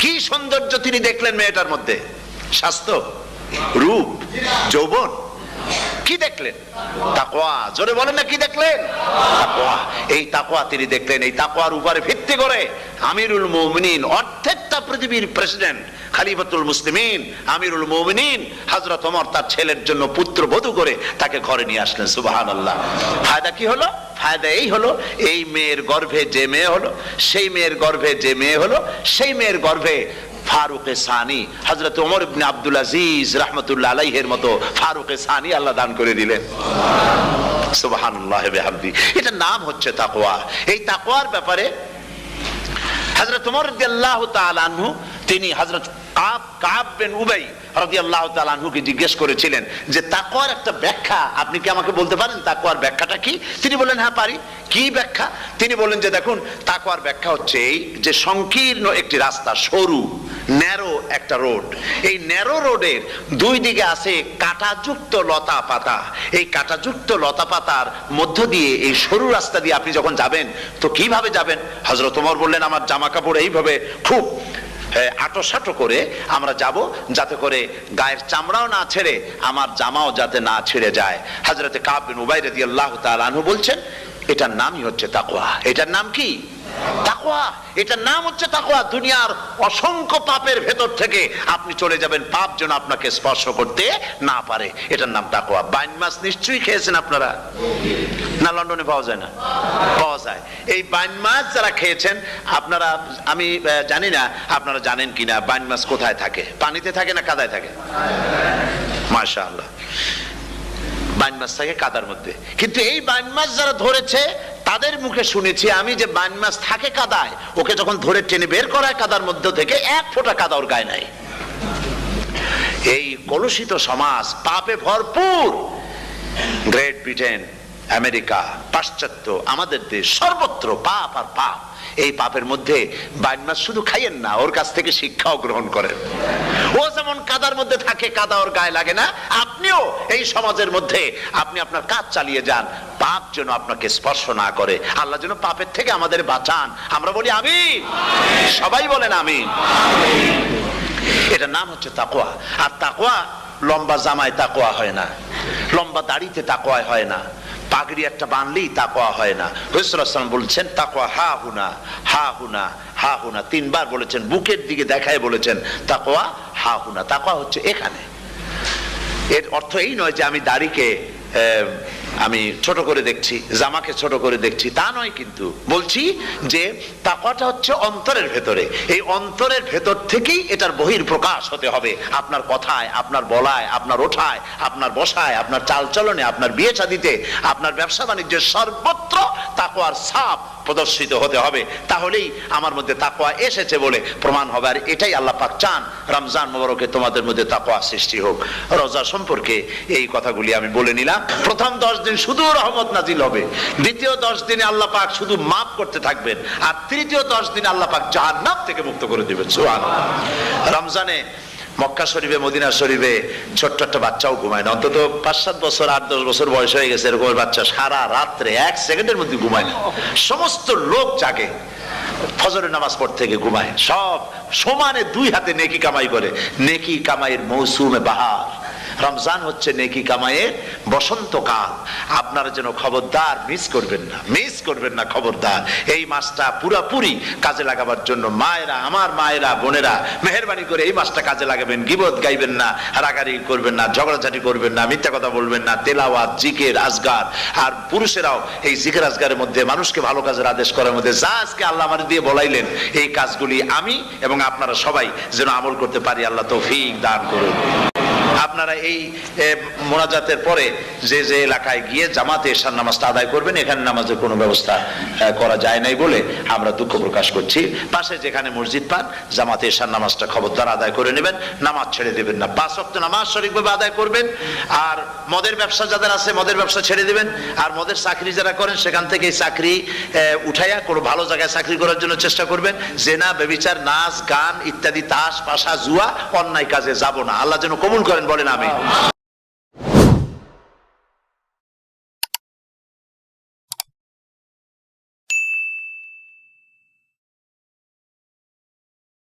কি সৌন্দর্য তিনি দেখলেন মেয়েটার মধ্যে, স্বাস্থ্য, রূপ, যৌবন, কি দেখলেন? তাকওয়া। জোরে বলেন না, কি দেখলেন? তাকওয়া। এই তাকওয়া তিনি দেখলেন। এই তাকওয়ার উপরে ভিত্তি করে আমিরুল মুমিনিন, অর্ধেকটা পৃথিবীর প্রেসিডেন্ট, খলিফাতুল মুসলিমিন, আমিরুল মুমিনিন হযরত ওমর তার ছেলের জন্য পুত্রবধূ করে তাকে ঘরে নিয়ে আসলেন। সুবহানাল্লাহ। ফায়দা কি হলো? ফায়দা এই হলো, এই মেয়ের গর্ভে যে মেয়ে হলো, সেই মেয়ের গর্ভে যে মেয়ে হলো, সেই মেয়ের গর্ভে ফারুকে সানি, হযরত ওমর ইবনে আব্দুল আজিজ রাহমাতুল্লাহ আলাইহির মতো ফারুকে সানি আল্লাহ দান করে দিলেন। সুবহানাল্লাহ বিহামদি। এটা নাম হচ্ছে তাকওয়া। এই তাকওয়ার ব্যাপারে হযরত ওমর রাদিয়াল্লাহু তাআলা আনহু তিনি হযরত কাব বিন উবাই রাদিয়াল্লাহু তাআলা আনহুকে জিজ্ঞেস করেছিলেন যে তাকওয়ার একটা ব্যাখ্যা আপনি কি আমাকে বলতে পারেন, তাকওয়ার ব্যাখ্যাটা কি? তিনি বললেন হ্যাঁ পারি। কি ব্যাখ্যা? তিনি বললেন যে দেখুন, তাকওয়ার ব্যাখ্যা হচ্ছে এই যে সংকীর্ণ একটি রাস্তা, সরু ন্যারো একটা রোড, এই ন্যারো রোডের দুই দিকে আছে কাঁটাযুক্ত লতা পাতা, এই কাঁটাযুক্ত লতা পাতার মধ্য দিয়ে এই সরু রাস্তা দিয়ে আপনি যখন যাবেন তো কিভাবে যাবেন? হযরত ওমর বললেন আমার জামা কাপড় এইভাবে খুব আটোসাটো করে আমরা যাব, যাতে করে গায়ের চামড়াও না ছেড়ে আমার জামাও যাতে না ছিঁড়ে যায়। হযরতে কাব বিন উবাই রাদিয়াল্লাহু তাআলা আনহু বলছেন এটার নামই হচ্ছে তাকওয়া। এটার নাম কি? তাকওয়া। এটার নাম হচ্ছে তাকওয়া। দুনিয়ার অসংখ্য পাপের ভেতর থেকে আপনি চলে যাবেন, পাপ যেন আপনাকে স্পর্শ করতে না পারে। এটার নাম তাকওয়া। বাইন মাছ নিশ্চয়ই খেয়েছেন আপনারা, না লন্ডনে পাওয়া যায় না? পাওয়া যায়। এই বাইন মাছ যারা খেয়েছেন আপনারা, আমি জানি না আপনারা জানেন কিনা বাইন মাছ কোথায় থাকে, পানিতে থাকে না কাদায় থাকে? মাশাআল্লাহ, বাইন মাছ থাকে কাদার মধ্যে। কিন্তু এই বাইন মাছ যারা ধরেছে তাদের মুখে শুনেছি আমি যে বাইন মাছ থাকে কাদায়, ওকে যখন ধরে টেনে বের করা হয় কাদার মধ্য থেকে এক ফোঁটা কাদা ওর গায়ে নাই। এই কলুষিত সমাজ, পাপে ভরপুর, গ্রেট ব্রিটেন, আমেরিকা, পাশ্চাত্য, আমাদের দেশ, সর্বত্র পাপ আর পাপ। এই পাপের মধ্যে বাইন মাছ শুধু খাইয়েন না, ওর কাছ থেকে শিক্ষাও গ্রহণ করেন। ও যেমন কাদার মধ্যে থাকে, কাদা ওর গায়ে লাগে না, আপনিও এই সমাজের মধ্যে আপনি আপনার কাজ চালিয়ে যান, পাপ যেন আপনাকে স্পর্শ না করে। আল্লাহ যেন পাপের থেকে আমাদের বাঁচান। আমরা বলি আমিন, সবাই বলেন আমিন। এটার নাম হচ্ছে তাকওয়া। আর তাকওয়া লম্বা জামায় তাকওয়া হয় না, লম্বা দাড়িতে তাকওয়া হয় না, পাগড়ি একটা বানলেই তাকওয়া হয় না। রাসূলুল্লাহ সাল্লাল্লাহু আলাইহি ওয়াসাল্লাম বলছেন তাকওয়া হা হুনা, হা হুনা, হা হুনা, তিনবার বলেছেন, বুকের দিকে দেখায় বলেছেন তাকওয়া হা হুনা। তাকওয়া হচ্ছে এখানে। এর অর্থ এই নয় যে আমি দাড়িকে আমি ছোট করে দেখছি, জামাকে ছোট করে দেখছি, তা নয়। কিন্তু বলছি যে তাকওয়াটা হচ্ছে অন্তরের ভেতরে। এই অন্তরের ভেতর থেকেই এটার বহির প্রকাশ হতে হবে আপনার কথায়, আপনার বলায়, আপনার ওঠায়, আপনার বসায়, আপনার চালচলনে, আপনার বিয়ে শাদীতে, আপনার ব্যবসা বাণিজ্যের সর্বত্র তাকওয়ার ছাপ প্রদর্শিত হতে হবে। তাহলেই আমার মধ্যে তাকওয়া এসেছে বলে প্রমাণ হবে। আর এটাই আল্লাহ পাক চান, রমজান মোবারকে তোমাদের মধ্যে তাকওয়া সৃষ্টি হোক। রোজা সম্পর্কে এই কথাগুলি আমি বলে নিলাম। প্রথম 10 দিন শুধু রহমত নাজিল হবে, দ্বিতীয় 10 দিনে আল্লাহ পাক শুধু মাফ করতে থাকবেন, আর তৃতীয় 10 দিনে আল্লাহ পাক জাহান্নাম থেকে মুক্ত করে দিবেন। সুবহানাল্লাহ। রমজানে মক্কা শরীফে, মদিনা শরীফে ছোট্ট একটা বাচ্চাও ঘুমায় না। অন্তত 5-7 বছর, 8-10 বছর বয়স হয়ে গেছে এরকম বাচ্চা সারা রাত্রে 1 সেকেন্ডের মধ্যে ঘুমায় না। সমস্ত লোক জাগে, ফজরের নামাজ পড়তে থেকে ঘুমায়, সব সমানে 2 হাতে নেকি কামাই করে। নেকি কামাইয়ের মৌসুমে বাহার। রমজান হচ্ছে নেকি কামাইয়ের বসন্তকাল। আপনারা যেন খবরদার মিস করবেন না, মিস করবেন না, খবরদার। এই মাসটা পুরাপুরি কাজে লাগাবার জন্য মায়েরা, আমার মায়েরা, বোনেরা, মেহেরবানি করে এই মাসটা কাজে লাগাবেন। গীবত গাইবেন না, রাগারাগি করবেন না, ঝগড়াঝাটি করবেন না, মিথ্যা কথা বলবেন না, তেলাওয়াত, জিকির, আজগার। আর পুরুষেরাও এই জিকির আজগারের মধ্যে, মানুষকে ভালো কাজের আদেশ করার মধ্যে যা আজকে আল্লাহ আমার দিয়ে বলাইলেন, এই কাজগুলি আমি এবং আপনারা সবাই যেন আমল করতে পারি। আল্লাহ তৌফিক দান করুন। আপনারা এই মোনাজাতের পরে যে যে এলাকায় গিয়ে জামাতে এশার নামাজটা আদায় করবেন, এখানে নামাজের কোনো ব্যবস্থা করা যায় নাই বলে আমরা দুঃখ প্রকাশ করছি। পাশে যেখানে মসজিদ পান, জামাতে এশার নামাজটা খবরদার আদায় করে নেবেন, নামাজ ছেড়ে দেবেন না। 5 ওয়াক্ত নামাজ সঠিকভাবে আদায় করবেন। আর মদের ব্যবসা যাদের আছে, মদের ব্যবসা ছেড়ে দিবেন। আর মদের চাকরি যারা করেন, সেখান থেকে এই চাকরি উঠাইয়া কোনো ভালো জায়গায় চাকরি করার জন্য চেষ্টা করবেন। জেনা, ব্যভিচার, নাচ, গান ইত্যাদি, তাস, পাশা, জুয়া, অন্যায় কাজে যাব না। আল্লাহ যেন কবুল করেন, বলেন আমিন।